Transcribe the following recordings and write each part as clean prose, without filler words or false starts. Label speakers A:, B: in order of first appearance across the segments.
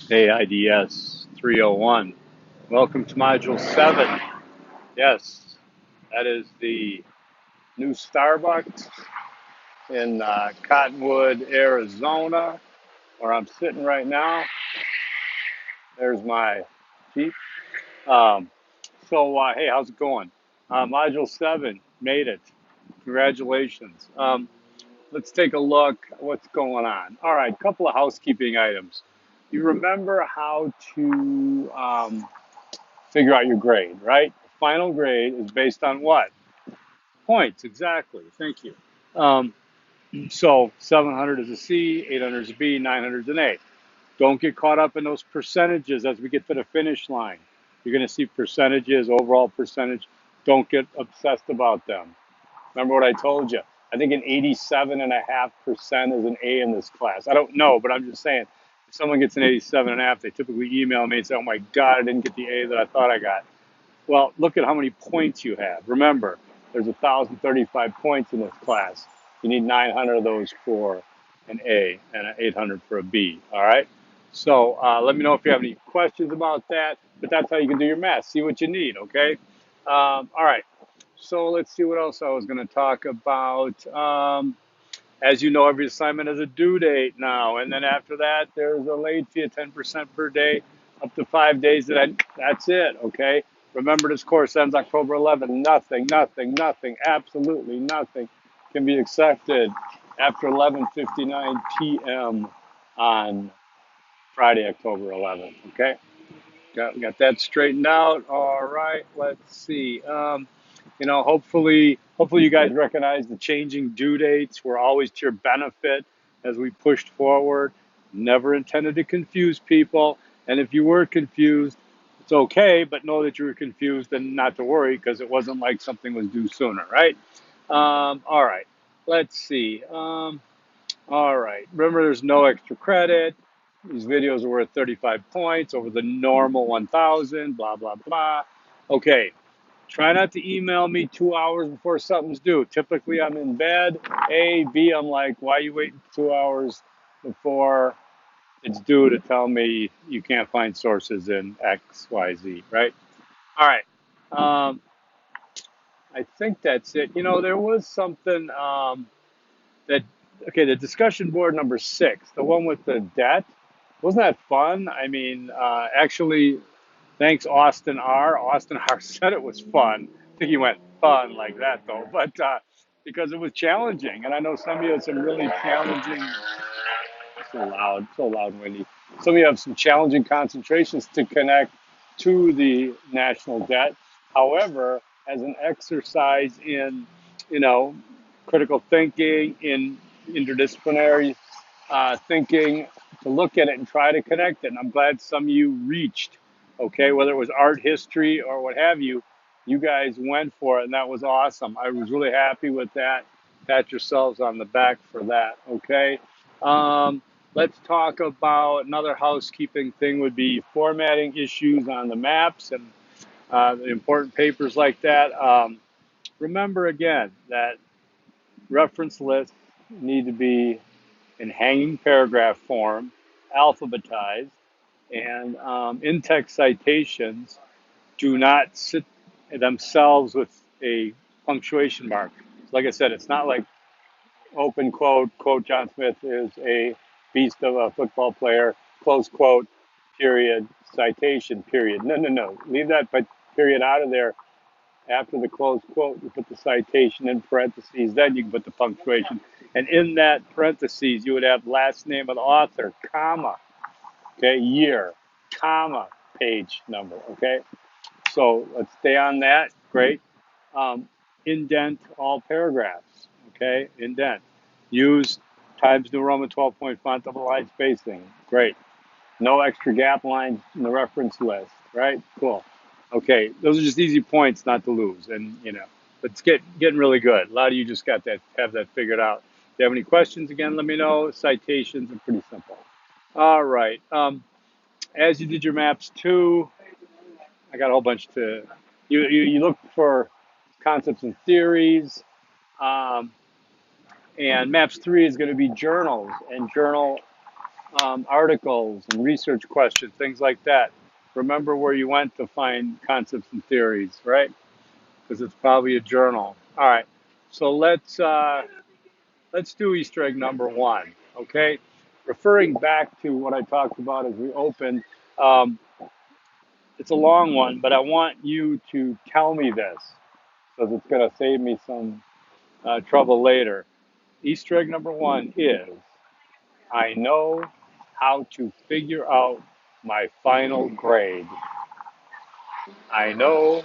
A: Hey, IDS 301. Welcome to Module 7. Yes, that is the new Starbucks in Cottonwood, Arizona, where I'm sitting right now. There's my Jeep. Um, hey, how's it going? Module 7, made it. Congratulations. Let's take a look at what's going on. All right, a couple of housekeeping items. You remember how to figure out your grade, right? The final grade is based on what? Points, exactly. Thank you. Um, so 700 is a C, 800 is a B, 900 is an A. Don't get caught up in those percentages as we get to the finish line. You're going to see percentages, overall percentage. Don't get obsessed about them. Remember what I told you? I think an 87.5% is an A in this class. I don't know, but I'm just saying, if someone gets an 87.5, they typically email me and say, "Oh my God, I didn't get the A that I thought I got." Well, look at how many points you have. Remember, there's 1,035 points in this class. You need 900 of those for an A and 800 for a B. All right. So let me know if you have any questions about that. But that's how you can do your math. See what you need. Okay. All right. So let's see what else I was going to talk about. As you know, every assignment has a due date now, and then after that, there's a late fee of 10% per day, up to 5 days. That's it. Okay. Remember, this course ends October 11th. Nothing, absolutely nothing can be accepted after 11:59 p.m. on Friday, October 11th. Okay. Got that straightened out. All right. Let's see. Hopefully you guys recognize the changing due dates were always to your benefit as we pushed forward. Never intended to confuse people. And if you were confused, it's okay, but know that you were confused and not to worry because it wasn't like something was due sooner, right? All right. Let's see. All right. Remember, there's no extra credit. These videos are worth 35 points over the normal 1,000, blah, blah, blah. Okay. Try not to email me 2 hours before something's due. Typically, I'm in bed. A, B, I'm like, why are you waiting 2 hours before it's due to tell me you can't find sources in X, Y, Z, right? All right. Um, I think that's it. There was something that, okay, the discussion board number 6, the one with the debt, wasn't that fun? I mean, actually, thanks, Austin R. Austin R. said it was fun. I think he went fun like that, though, but because it was challenging. And I know some of you had some really challenging, so loud and windy. Some of you have some challenging concentrations to connect to the national debt. However, as an exercise in, you know, critical thinking, in interdisciplinary thinking, to look at it and try to connect it. And I'm glad some of you reached, okay, whether it was art history or what have you, you guys went for it, and that was awesome. I was really happy with that. Pat yourselves on the back for that, okay? Um, let's talk about another housekeeping thing would be formatting issues on the maps and the important papers like that. Remember again that reference lists need to be in hanging paragraph form, alphabetized, and in-text citations do not sit themselves with a punctuation mark. Like I said, it's not like open quote, John Smith is a beast of a football player, close quote, period, citation, period. No. Leave that period out of there. After the close quote, you put the citation in parentheses, then you can put the punctuation. And in that parentheses, you would have last name of the author, comma, okay, year, comma, page number, okay? So let's stay on that. Great. Um, indent all paragraphs, okay? Indent. Use Times New Roman 12-point font, double line spacing. Great. No extra gap lines in the reference list, right? Cool. Okay, those are just easy points not to lose, and but it's getting really good. A lot of you just have that figured out. If you have any questions, again, let me know. Citations are pretty simple. All right. As you did your maps too, I got a whole bunch to. You look for concepts and theories, um, and maps 3 is going to be journals and journal articles and research questions, things like that. Remember where you went to find concepts and theories, right? Because it's probably a journal. All right, so let's do Easter egg number one. Okay, referring back to what I talked about as we opened. Um, it's a long one, but I want you to tell me this because it's going to save me some trouble later. Easter egg number one is I know how to figure out my final grade. I know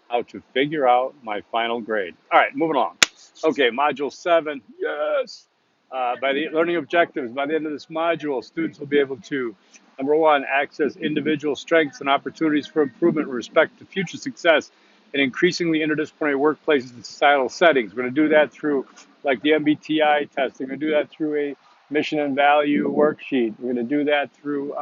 A: how to figure out my final grade. All right, moving along. Okay, module 7. Yes. By the learning objectives, by the end of this module, students will be able to, number one, access individual strengths and opportunities for improvement with respect to future success in increasingly interdisciplinary workplaces and societal settings. We're going to do that through like the MBTI testing. We're going to do that through a mission and value worksheet. We're going to do that through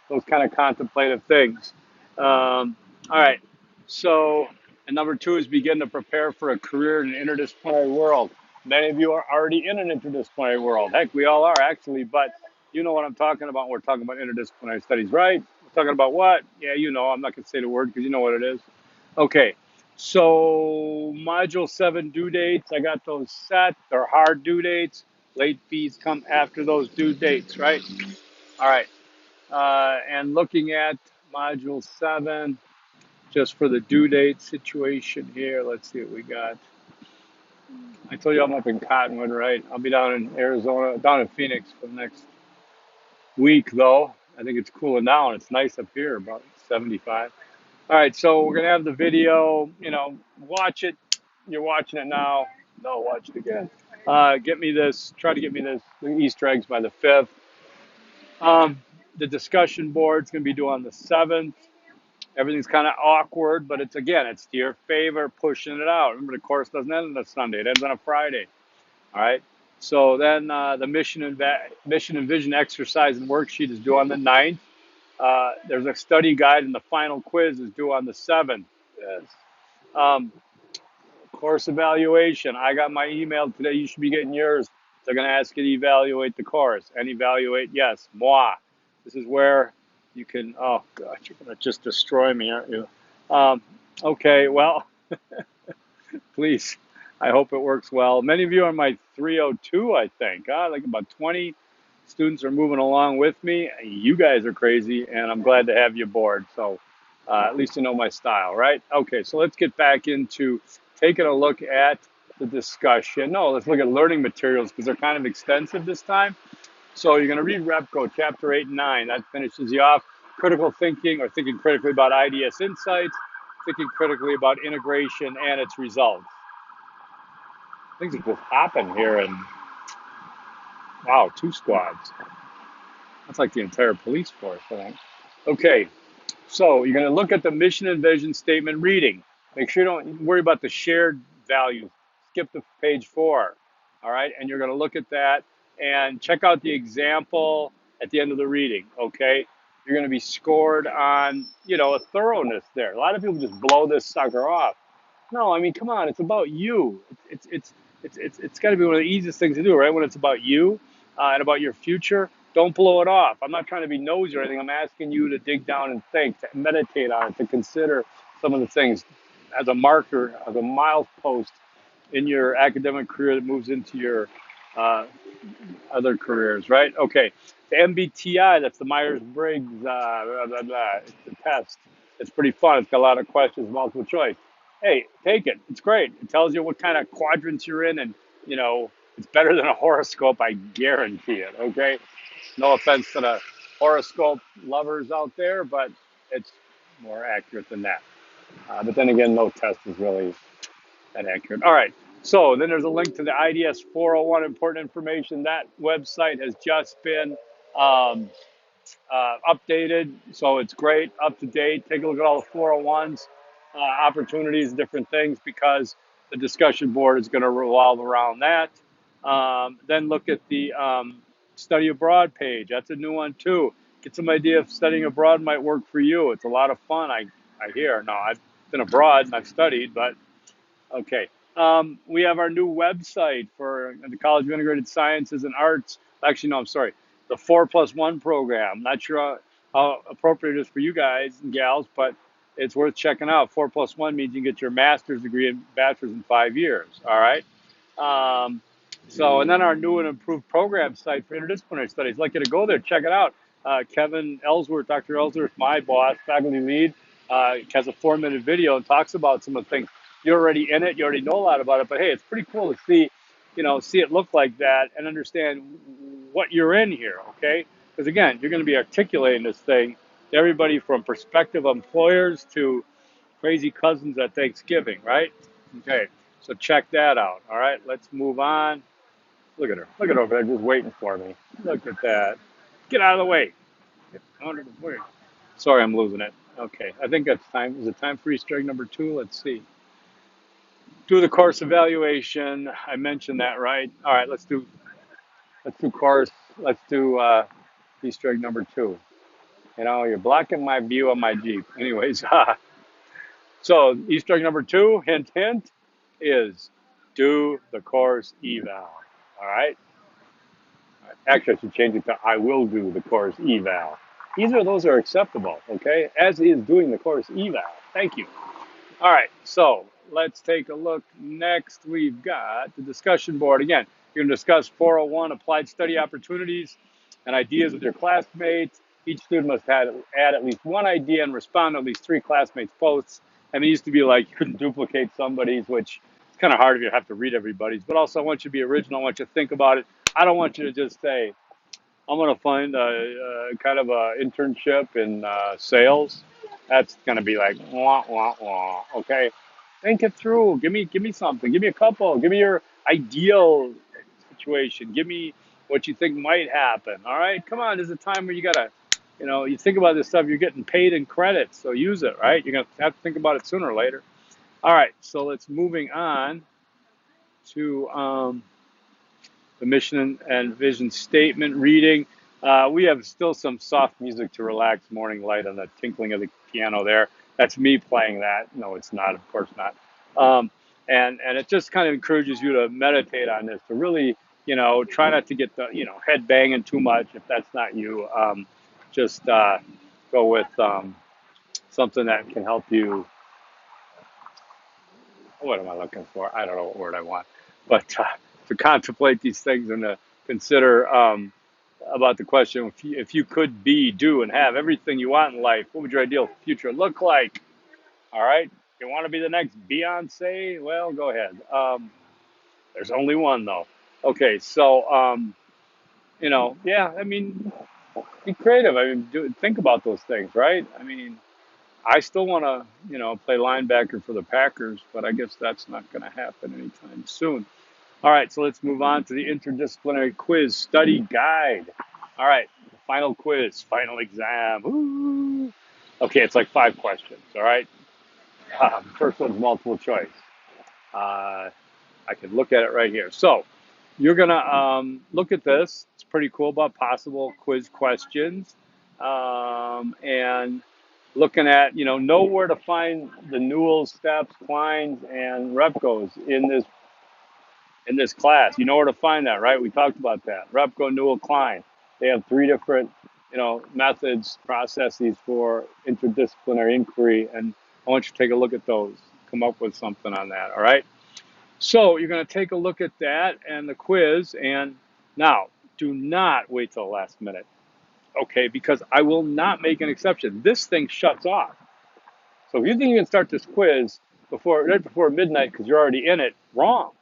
A: those kind of contemplative things. All right. So, and number two is begin to prepare for a career in an interdisciplinary world. Many of you are already in an interdisciplinary world. Heck, we all are actually, but you know what I'm talking about. We're talking about interdisciplinary studies, right? We're talking about what? Yeah, you know, I'm not going to say the word because you know what it is. Okay, so module 7 due dates, I got those set. They're hard due dates. Late fees come after those due dates, right? All right, and looking at module 7, just for the due date situation here. Let's see what we got. I told you I'm up in Cottonwood, right? I'll be down in Arizona, down in Phoenix for the next week, though. I think it's cooling down. It's nice up here, about 75. All right, so we're going to have the video, you know, watch it. You're watching it now. No, watch it again. Get me this, try to get me this, the Easter eggs by the 5th. The discussion board's going to be due on the 7th. Everything's kind of awkward, but it's again, it's to your favor, pushing it out. Remember, the course doesn't end on a Sunday; it ends on a Friday. All right. So then the mission and vision exercise and worksheet is due on the 9th. There's a study guide, and the final quiz is due on the 7th. Yes. Um, course evaluation. I got my email today. You should be getting yours. They're going to ask you to evaluate the course and evaluate. Yes, moi. This is where you can. Oh God, you're going to just destroy me, aren't you? Okay, well, please. I hope it works well. Many of you are my 302, I think. Like about 20 students are moving along with me. You guys are crazy, and I'm glad to have you aboard. So at least you know my style, right? Okay, so let's get back into taking a look at the discussion. No, let's look at learning materials because they're kind of extensive this time. So you're going to read REPCO, chapter 8 and 9. That finishes you off. Critical thinking, or thinking critically about IDS insights, thinking critically about integration and its results. Things are just hopping here, and wow, 2 squads. That's like the entire police force, I think. Okay, so you're going to look at the mission and vision statement reading. Make sure you don't worry about the shared values. Skip to page 4. All right, and you're going to look at that and check out the example at the end of the reading. Okay, you're going to be scored on, you know, a thoroughness there. A lot of people just blow this sucker off. No, I mean, come on, it's about you. It's got to be one of the easiest things to do, right? When it's about you and about your future, don't blow it off. I'm not trying to be nosy or anything. I'm asking you to dig down and think, to meditate on it, to consider some of the things as a marker, as a milepost in your academic career that moves into your uh, other careers, right? Okay. The MBTI, that's the Myers-Briggs, blah, blah, blah. It's a test. It's pretty fun. It's got a lot of questions, multiple choice. Hey, take it. It's great. It tells you what kind of quadrants you're in, and, you know, it's better than a horoscope, I guarantee it, okay? No offense to the horoscope lovers out there, but it's more accurate than that. But then again, no test is really that accurate. All right. So then there's a link to the IDS 401 important information. That website has just been um, updated. So it's great, up to date. Take a look at all the 401s, opportunities, different things, because the discussion board is going to revolve around that. Then look at the study abroad page. That's a new one too. Get some idea if studying abroad might work for you. It's a lot of fun, I hear. No, I've been abroad and I've studied, but okay. We have our new website for the College of Integrated Sciences and Arts. Actually, no, I'm sorry. the 4+1 program. Not sure how appropriate it is for you guys and gals, but it's worth checking out. 4+1 means you can get your master's degree and bachelor's in 5 years. All right. Um, so, and then our new and improved program site for interdisciplinary studies. I'd like you to go there, check it out. Kevin Ellsworth, Dr. Ellsworth, my boss, faculty lead, has a 4-minute video and talks about some of the things. You're already in it, you already know a lot about it, but hey, it's pretty cool to see, see it look like that and understand what you're in here, okay? Because again, you're going to be articulating this thing to everybody from prospective employers to crazy cousins at Thanksgiving, right? Okay, so check that out. All right, let's move on. Look at her. Look at her over there just waiting for me. Look at that. Get out of the way. Get out of the way. Sorry, I'm losing it. Okay, I think that's time. Is it time for Easter egg number 2? Let's see. Do the course evaluation. I mentioned that, right? All right, let's do course. Let's do Easter egg number 2. You're blocking my view on my Jeep. Anyways, so Easter egg number 2, hint, hint, is do the course eval. All right. Actually, I should change it to I will do the course eval. Either of those are acceptable, okay? As is doing the course eval. Thank you. All right, so let's take a look. Next, we've got the discussion board. Again, you're going to discuss 401 applied study opportunities and ideas with your classmates. Each student must add at least one idea and respond to at least 3 classmates' posts. And it used to be like you couldn't duplicate somebody's, which is kind of hard if you have to read everybody's. But also, I want you to be original. I want you to think about it. I don't want you to just say, I'm going to find a kind of a internship in sales. That's going to be like, wah, wah, wah. Okay. Think it through. Give me something. Give me a couple. Give me your ideal situation. Give me what you think might happen. All right. Come on. There's a time where you got to, you think about this stuff. You're getting paid in credits. So use it, right? You're going to have to think about it sooner or later. All right. So let's moving on to, the mission and vision statement reading. We have still some soft music to relax, morning light on the tinkling of the piano there. That's me playing that. No, it's not, of course not. And it just kind of encourages you to meditate on this, to really, try not to get the, head banging too much if that's not you. Just go with something that can help you. What am I looking for? I don't know what word I want, but to contemplate these things and to consider about the question, if you could be, do, and have everything you want in life, what would your ideal future look like? All right, you want to be the next Beyonce? Well, go ahead. There's only one though. Okay, so yeah, I mean, be creative. I mean, think about those things, right? I mean, I still want to, play linebacker for the Packers, but I guess that's not going to happen anytime soon. All right, so let's move on to the interdisciplinary quiz study guide. All right, final quiz, final exam. Ooh. Okay, it's like 5 questions. All right, first one's multiple choice. I can look at it right here. So you're gonna look at this. It's pretty cool about possible quiz questions, and looking at know where to find the Newell, steps, Kleins, and Repcos in this class. You know where to find that, right? We talked about that. Repco, Newell, Klein. They have 3 different, methods, processes for interdisciplinary inquiry, and I want you to take a look at those. Come up with something on that. All right. So you're going to take a look at that and the quiz, and now do not wait till the last minute, okay? Because I will not make an exception. This thing shuts off. So if you think you can start this quiz right before midnight because you're already in it, wrong.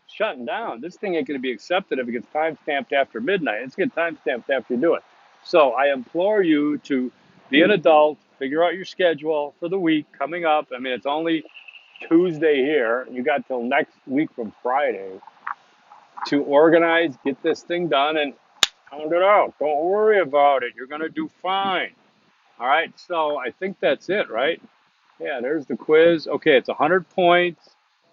A: Shutting down. This thing ain't going to be accepted if it gets time stamped after midnight. It's going to get time stamped after you do it. So I implore you to be an adult, figure out your schedule for the week coming up. I mean, it's only Tuesday here. You got till next week from Friday to organize, get this thing done, and pound it out. Don't worry about it. You're going to do fine. All right. So I think that's it, right? Yeah, there's the quiz. Okay, it's 100 points.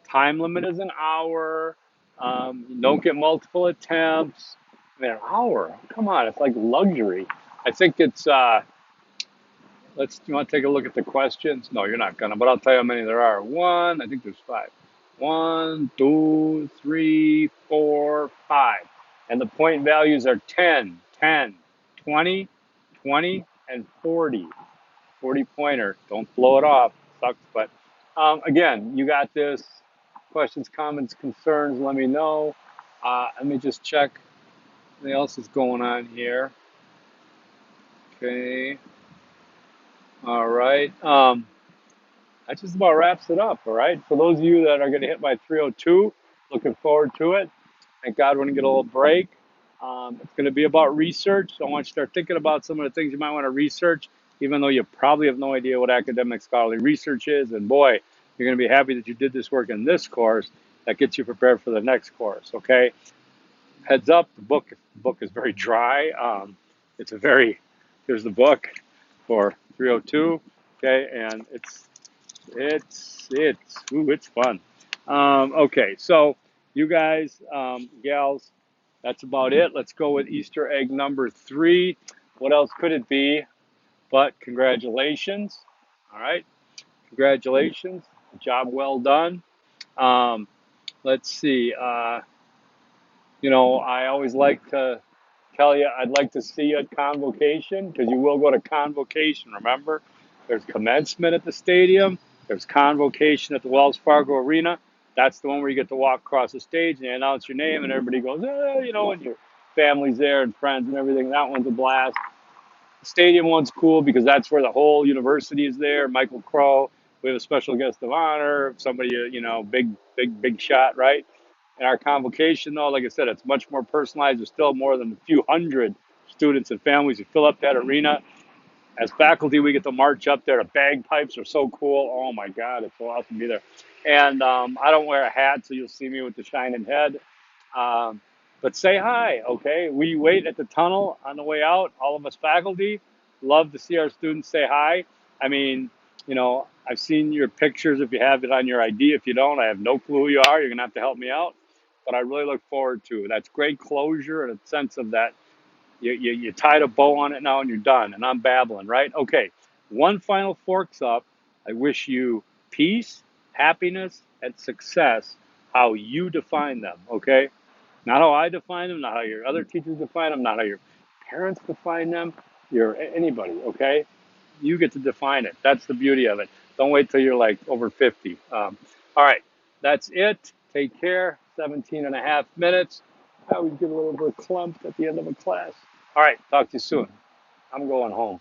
A: Time limit is an hour. You don't get multiple attempts. Man, an hour. Come on, it's like luxury. I think it's. You want to take a look at the questions? No, you're not gonna. But I'll tell you how many there are. I think there's 5. 1, 2, 3, 4, 5, and the point values are 10, 10, 20, 20, and 40. 40 pointer. Don't blow it off. Sucks, but again, you got this. Questions, comments, concerns, let me know. Let me just check what else is going on here. Okay. All right. That just about wraps it up. All right. For those of you that are going to hit my 302, looking forward to it. Thank God we're going to get a little break. It's going to be about research. So I want you to start thinking about some of the things you might want to research, even though you probably have no idea what academic scholarly research is. And boy, you're going to be happy that you did this work in this course. That gets you prepared for the next course. Okay. Heads up, the book is very dry. It's a very Here's the book for 302. Okay, and it's fun. Okay, so you guys, gals, that's about it. Let's go with Easter egg number 3. What else could it be but congratulations? All right, congratulations, job well done. Um, let's see. I always like to tell you I'd like to see you at convocation because you will go to convocation. Remember, there's commencement at the stadium, there's convocation at the Wells Fargo Arena. That's the one where you get to walk across the stage and they announce your name and everybody goes, and your family's there and friends and everything. That one's a blast. The stadium one's cool because that's where the whole university is there. Michael Crow, we have a special guest of honor, somebody, big shot, right? In our convocation, though, like I said, it's much more personalized. There's still more than a few hundred students and families who fill up that arena. As faculty, we get to march up there. The bagpipes are so cool. Oh my God, it's so awesome to be there. And I don't wear a hat, so you'll see me with the shining head. Um, but say hi, okay? We wait at the tunnel on the way out. All of us faculty love to see our students say hi. I mean, I've seen your pictures if you have it on your ID. If you don't, I have no clue who you are. You're going to have to help me out. But I really look forward to it. That's great closure and a sense of that you tied a bow on it now and you're done. And I'm babbling, right? Okay. One final forks up. I wish you peace, happiness, and success, how you define them, okay? Not how I define them, not how your other teachers define them, not how your parents define them, your anybody, okay? You get to define it. That's the beauty of it. Don't wait till you're like over 50. All right, that's it. Take care. 17 and a half minutes. I always get a little verklempt at the end of a class. All right, talk to you soon. I'm going home.